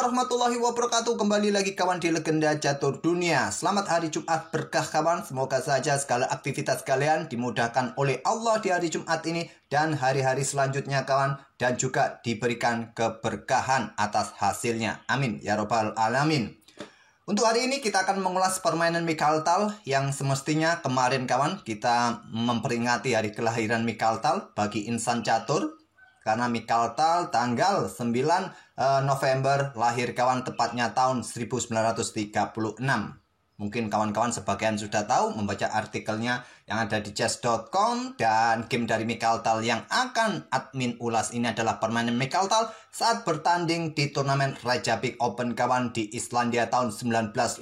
warahmatullahi wabarakatuh. Kembali lagi kawan di Legenda Catur Dunia. Selamat hari Jumat berkah kawan. Semoga saja segala aktivitas kalian dimudahkan oleh Allah di hari Jumat ini dan hari-hari selanjutnya kawan. Dan juga diberikan keberkahan atas hasilnya. Amin ya robbal alamin. Untuk hari ini kita akan mengulas permainan Mikaltal yang semestinya kemarin kawan kita memperingati hari kelahiran Mikaltal bagi insan catur. Karena Mikaltal tanggal 9 November lahir kawan, tepatnya tahun 1936. Mungkin kawan-kawan sebagian sudah tahu membaca artikelnya yang ada di chess.com. Dan game dari Mikaltal yang akan admin ulas ini adalah permainan Mikaltal saat bertanding di turnamen Reykjavik Open kawan di Islandia tahun 1957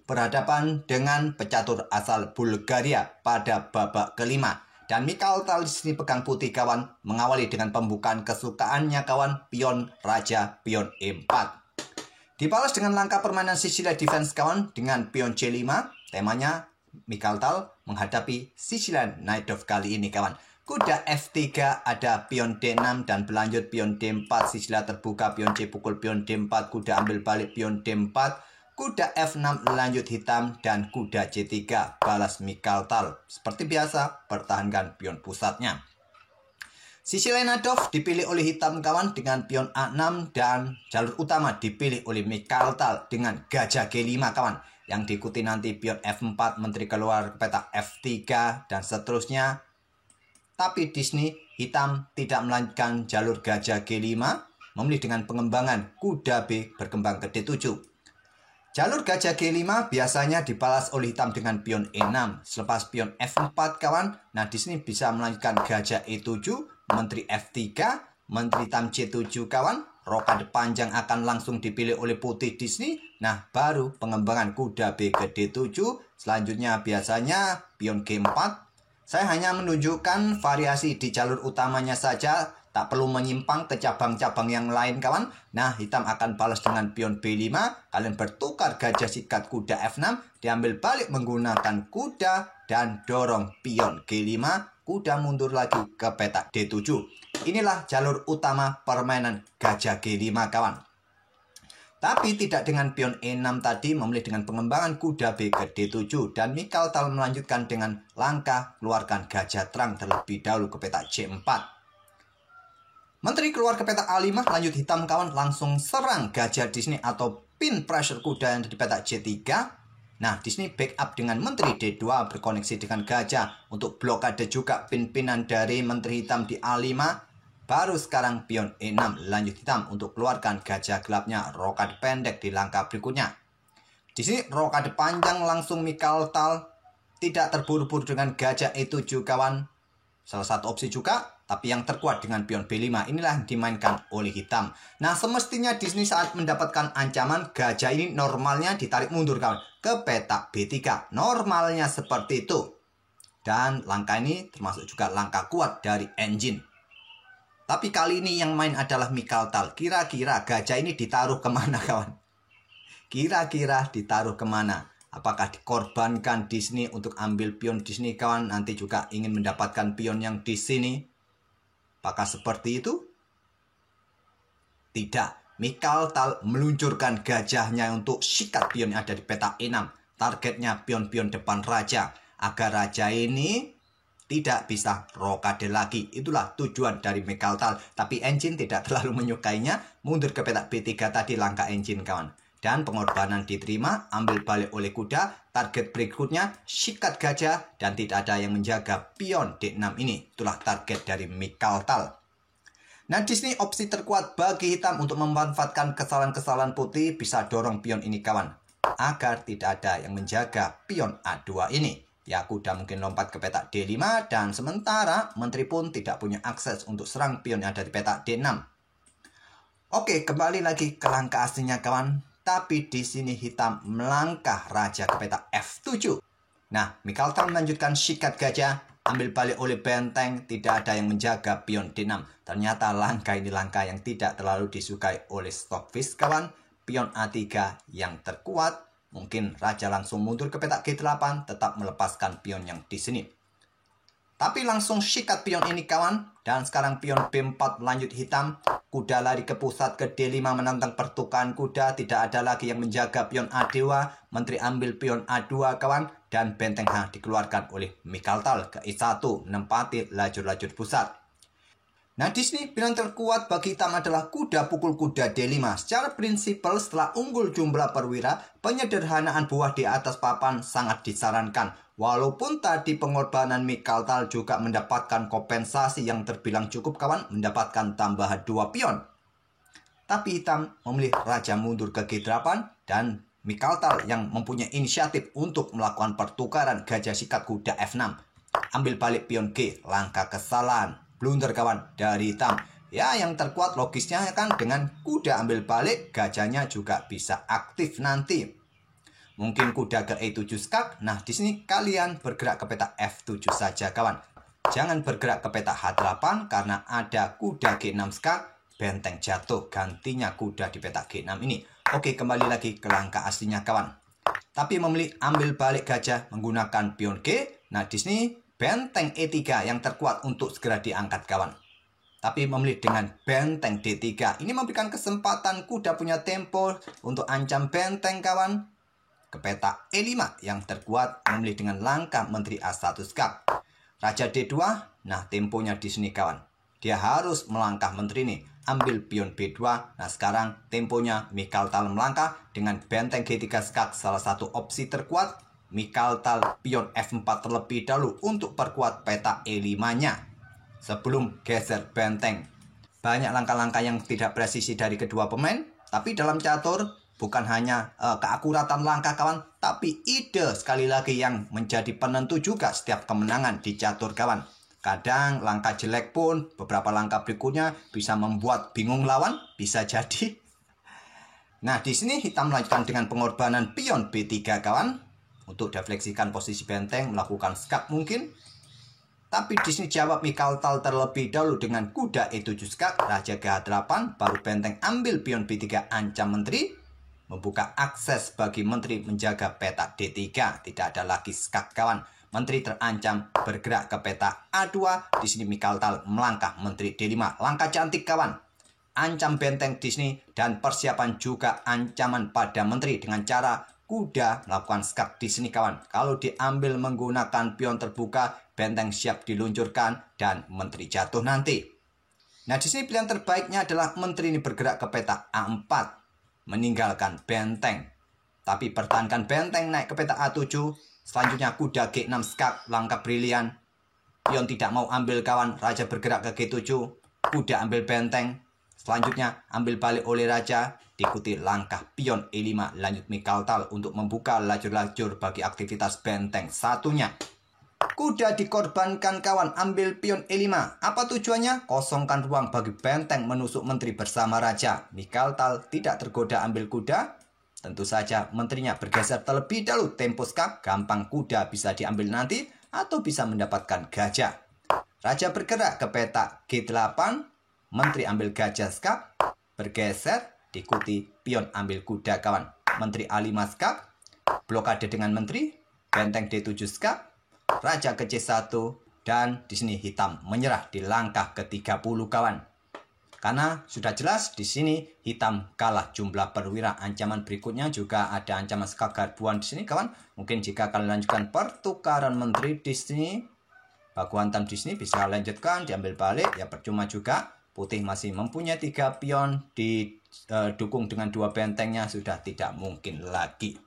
berhadapan dengan pecatur asal Bulgaria pada babak kelima. Dan Mikaltal di sini pegang putih kawan, mengawali dengan pembukaan kesukaannya kawan, pion raja, pion E4. Dibalas dengan langkah permainan Sicilia defense kawan dengan pion C5. Temanya Mikaltal menghadapi Sicilian Knight of kali ini kawan. Kuda F3 ada pion D6 dan berlanjut pion D4. Sicilia terbuka, pion C pukul pion D4, kuda ambil balik pion D4. Kuda F6 lanjut hitam dan kuda C3 balas Mikaltal. Seperti biasa pertahankan pion pusatnya. Sicilian Nadov dipilih oleh hitam kawan dengan pion A6 dan jalur utama dipilih oleh Mikaltal dengan gajah G5 kawan. Yang diikuti nanti pion F4, menteri keluar peta F3 dan seterusnya. Tapi di sini hitam tidak melanjutkan jalur gajah G5, memilih dengan pengembangan kuda B berkembang ke D7. Jalur gajah G5 biasanya dibalas oleh hitam dengan pion E6. Selepas pion F4 kawan, nah di sini bisa melanjutkan gajah E7, menteri F3, menteri hitam C7 kawan. Rokade panjang akan langsung dipilih oleh putih di sini. Nah, baru pengembangan kuda B ke D7. Selanjutnya biasanya pion G4. Saya hanya menunjukkan variasi di jalur utamanya saja. Tak perlu menyimpang ke cabang-cabang yang lain kawan. Nah, hitam akan balas dengan pion B5. Kalian bertukar gajah sikat kuda F6. Diambil balik menggunakan kuda. Dan dorong pion G5. Kuda mundur lagi ke petak D7. Inilah jalur utama permainan gajah G5 kawan. Tapi tidak dengan pion E6 tadi, memilih dengan pengembangan kuda B ke D7. Dan Mikaltal melanjutkan dengan langkah keluarkan gajah terang terlebih dahulu ke petak C4. Menteri keluar ke petak A5, lanjut hitam kawan, langsung serang gajah di sini atau pin pressure kuda yang ada di petak C3. Nah, di sini backup dengan menteri D2 berkoneksi dengan gajah untuk blokade juga pin-pinan dari menteri hitam di A5. Baru sekarang pion E6 lanjut hitam untuk keluarkan gajah gelapnya, rokade pendek di langkah berikutnya. Di sini rokade panjang langsung Mikaltal, tidak terburu-buru dengan gajah E7 kawan. Salah satu opsi juga, tapi yang terkuat dengan pion B5 inilah yang dimainkan oleh hitam. Nah, semestinya di sini saat mendapatkan ancaman gajah ini normalnya ditarik mundur kawan ke petak B3. Normalnya seperti itu. Dan langkah ini termasuk juga langkah kuat dari engine. Tapi kali ini yang main adalah Mikaltal. Kira-kira gajah ini ditaruh kemana kawan? Kira-kira ditaruh kemana? Apakah dikorbankan di sini untuk ambil pion di sini kawan? Nanti juga ingin mendapatkan pion yang di sini. Apakah seperti itu? Tidak. Mikaltal meluncurkan gajahnya untuk sikat pion yang ada di petak E6. Targetnya pion-pion depan raja. Agar raja ini tidak bisa rokade lagi. Itulah tujuan dari Mikaltal. Tapi engine tidak terlalu menyukainya. Mundur ke petak B3 tadi langkah engine kawan. Dan pengorbanan diterima, ambil balik oleh kuda. Target berikutnya sikat gajah dan tidak ada yang menjaga pion D6 ini. Itulah target dari Mikaltal. Nah, di sini opsi terkuat bagi hitam untuk memanfaatkan kesalahan-kesalahan putih bisa dorong pion ini kawan. Agar tidak ada yang menjaga pion A2 ini. Ya, kuda mungkin lompat ke petak D5 dan sementara menteri pun tidak punya akses untuk serang pion yang ada di petak D6. Oke, kembali lagi ke langkah aslinya kawan. Tapi di sini hitam melangkah raja ke petak F7. Nah, Mikaltal melanjutkan sikat gajah, ambil balik oleh benteng, tidak ada yang menjaga pion D6. Ternyata langkah ini langkah yang tidak terlalu disukai oleh Stockfish kawan. Pion A3 yang terkuat, mungkin raja langsung mundur ke petak G8, tetap melepaskan pion yang di sini. Tapi langsung sikat pion ini kawan. Dan sekarang pion B4 lanjut hitam. Kuda lari ke pusat ke D5 menantang pertukaran kuda. Tidak ada lagi yang menjaga pion A2. Menteri ambil pion A2 kawan. Dan benteng H dikeluarkan oleh Mikhail ke E1 menempati lajur-lajur pusat. Nah di sini pilihan terkuat bagi hitam adalah kuda pukul kuda D5. Secara prinsipal setelah unggul jumlah perwira, penyederhanaan buah di atas papan sangat disarankan. Walaupun tadi pengorbanan Mikhail juga mendapatkan kompensasi yang terbilang cukup kawan, mendapatkan tambahan 2 pion. Tapi hitam memilih raja mundur ke G8 dan Mikhail yang mempunyai inisiatif untuk melakukan pertukaran gajah sikat kuda F6. Ambil balik pion G, langkah kesalahan. Blunder kawan dari hitam. Ya yang terkuat logisnya kan dengan kuda ambil balik, gajahnya juga bisa aktif nanti. Mungkin kuda ke E7 skak. Nah, di sini kalian bergerak ke peta F7 saja, kawan. Jangan bergerak ke peta H8 karena ada kuda G6 skak. Benteng jatuh, gantinya kuda di peta G6 ini. Oke, kembali lagi ke langkah aslinya, kawan. Tapi memilih ambil balik gajah menggunakan pion G. Nah, di sini benteng E3 yang terkuat untuk segera diangkat, kawan. Tapi memilih dengan benteng D3. Ini memberikan kesempatan kuda punya tempo untuk ancam benteng, kawan. Ke peta E5 yang terkuat memilih dengan langkah menteri A1 skak. Raja D2, nah temponya di sini kawan. Dia harus melangkah menteri ini, ambil pion B2. Nah sekarang temponya Mikhail melangkah dengan benteng G3 skak, salah satu opsi terkuat. Mikhail pion F4 terlebih dahulu untuk perkuat peta E5-nya sebelum geser benteng. Banyak langkah-langkah yang tidak presisi dari kedua pemain, tapi dalam catur bukan hanya keakuratan langkah kawan, tapi ide sekali lagi yang menjadi penentu juga setiap kemenangan di catur kawan. Kadang langkah jelek pun beberapa langkah berikutnya bisa membuat bingung lawan, bisa jadi. Nah di sini hitam melanjutkan dengan pengorbanan pion B3 kawan untuk defleksikan posisi benteng, melakukan skak mungkin. Tapi di sini jawab Mikhail terlebih dahulu dengan kuda E7 skak, raja G8, baru benteng ambil pion B3 ancam menteri, membuka akses bagi menteri menjaga peta D3. Tidak ada lagi skak kawan. Menteri terancam bergerak ke peta A2. Di sini Mikhail melangkah menteri D5. Langkah cantik kawan. Ancam benteng di sini dan persiapan juga ancaman pada menteri dengan cara kuda melakukan skak di sini kawan. Kalau diambil menggunakan pion terbuka, benteng siap diluncurkan dan menteri jatuh nanti. Nah di sini pilihan terbaiknya adalah menteri ini bergerak ke peta A4, meninggalkan benteng. Tapi pertahankan benteng naik ke peta A7. Selanjutnya kuda G6 skak, langkah brilian. Pion tidak mau ambil kawan, raja bergerak ke G7. Kuda ambil benteng. Selanjutnya ambil balik oleh raja, diikuti langkah pion E5 lanjut Mikhail untuk membuka lajur-lajur bagi aktivitas benteng satunya. Kuda dikorbankan kawan, ambil pion E5. Apa tujuannya? Kosongkan ruang bagi benteng menusuk menteri bersama raja. Mikhail tidak tergoda ambil kuda. Tentu saja menterinya bergeser terlebih dahulu. Tempo skak, gampang kuda bisa diambil nanti atau bisa mendapatkan gajah. Raja bergerak ke peta G8. Menteri ambil gajah skak, bergeser, diikuti pion ambil kuda kawan. Menteri A5 skak, blokade dengan menteri, benteng D7 skak, raja ke C1, dan di sini hitam menyerah di langkah ke-30 kawan. Karena sudah jelas di sini hitam kalah jumlah perwira. Ancaman berikutnya juga ada ancaman skak garbuan di sini kawan. Mungkin jika kalian lanjutkan pertukaran menteri di sini, Bakuantam di sini bisa lanjutkan diambil balik ya percuma juga. Putih masih mempunyai 3 pion, didukung dengan 2 bentengnya, sudah tidak mungkin lagi.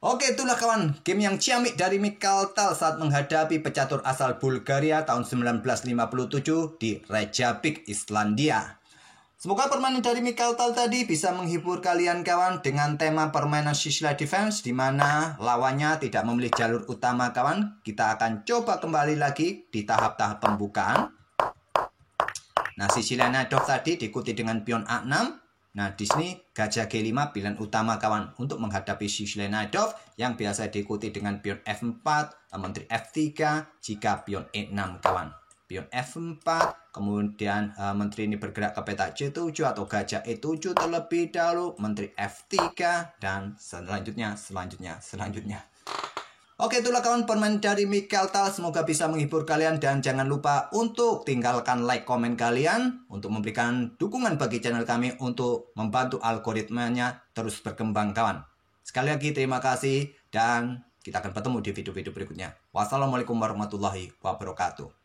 Oke, itulah kawan game yang ciamik dari Mikhail saat menghadapi pecatur asal Bulgaria tahun 1957 di Reykjavik, Islandia. Semoga permainan dari Mikhail tadi bisa menghibur kalian kawan dengan tema permainan Sicily Defense di mana lawannya tidak memilih jalur utama kawan. Kita akan coba kembali lagi di tahap-tahap pembukaan. Nah, Sicily Najdorf tadi diikuti dengan pion A6. Nah, di sini gajah G5 pilihan utama kawan untuk menghadapi Sicily Najdorf yang biasa diikuti dengan pion F4, menteri F3 jika pion E6 kawan. Pion F4, kemudian menteri ini bergerak ke peta C7 atau gajah E7 terlebih dahulu, menteri F3 dan selanjutnya. Oke, itulah kawan permainan dari Michael Tal. Semoga bisa menghibur kalian dan jangan lupa untuk tinggalkan like, komen kalian untuk memberikan dukungan bagi channel kami untuk membantu algoritmanya terus berkembang kawan. Sekali lagi terima kasih dan kita akan bertemu di video-video berikutnya. Wassalamualaikum warahmatullahi wabarakatuh.